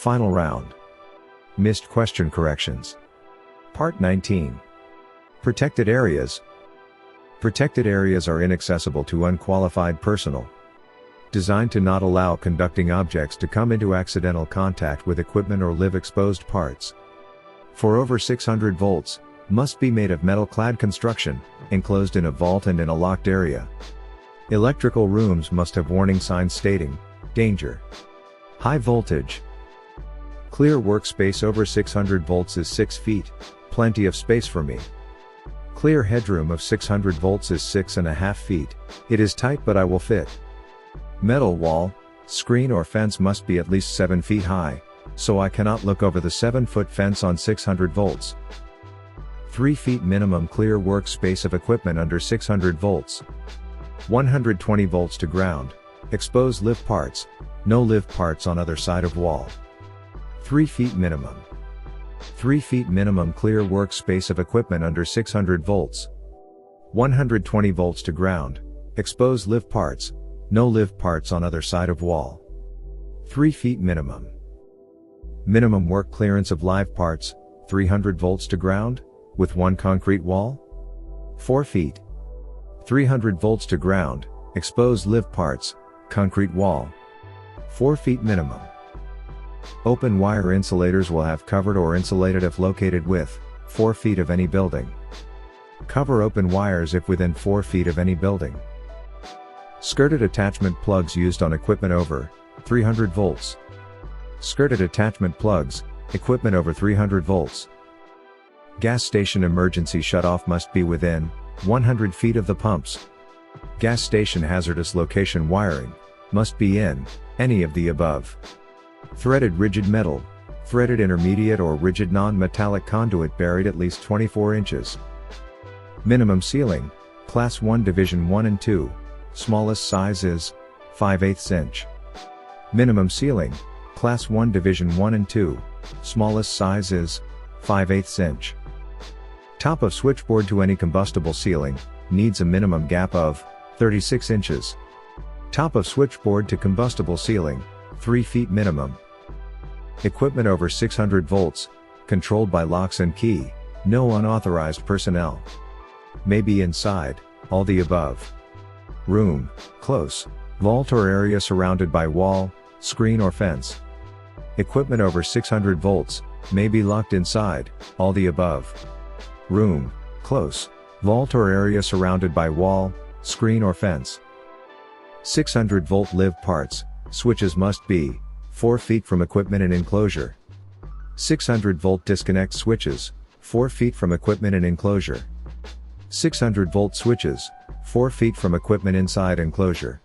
Final round. Missed question corrections. Part 19. Protected areas. Protected areas are inaccessible to unqualified personnel. Designed to not allow conducting objects to come into accidental contact with equipment or live exposed parts. For over 600 volts, must be made of metal-clad construction, enclosed in a vault and in a locked area. Electrical rooms must have warning signs stating, danger. High voltage. Clear workspace over 600 volts is 6 feet, plenty of space for me. Clear headroom of 600 volts is 6.5 feet, it is tight but I will fit. Metal wall, screen or fence must be at least 7 feet high, so I cannot look over the 7-foot fence on 600 volts. 3 feet minimum clear workspace of equipment under 600 volts. 120 volts to ground, expose live parts, no live parts on other side of wall. 3 feet minimum. 3 feet minimum clear workspace of equipment under 600 volts. 120 volts to ground, expose live parts, no live parts on other side of wall. 3 feet minimum. Minimum work clearance of live parts, 300 volts to ground, with 1 concrete wall. 4 feet. 300 volts to ground, expose live parts, concrete wall. 4 feet minimum. Open wire insulators will have covered or insulated if located with 4 feet of any building. Cover open wires if within 4 feet of any building. Skirted attachment plugs used on equipment over 300 volts. Skirted attachment plugs, equipment over 300 volts. Gas station emergency shutoff must be within 100 feet of the pumps. Gas station hazardous location wiring must be in any of the above. Threaded rigid metal, threaded intermediate or rigid non-metallic conduit buried at least 24 inches. Minimum ceiling, Class 1 Division 1 and 2, smallest size is 5/8 inch. Minimum ceiling, Class 1 Division 1 and 2, smallest size is 5/8 inch. Top of switchboard to any combustible ceiling, needs a minimum gap of 36 inches. Top of switchboard to combustible ceiling, 3 feet minimum. Equipment over 600 volts, controlled by locks and key, no unauthorized personnel. May be inside, all the above. Room, close, vault or area surrounded by wall, screen or fence. Equipment over 600 volts, may be locked inside, all the above. Room, close, vault or area surrounded by wall, screen or fence. 600 volt live parts, switches must be 4 feet from equipment and enclosure. 600 volt disconnect switches, 4 feet from equipment and enclosure. 600 volt switches, 4 feet from equipment inside enclosure.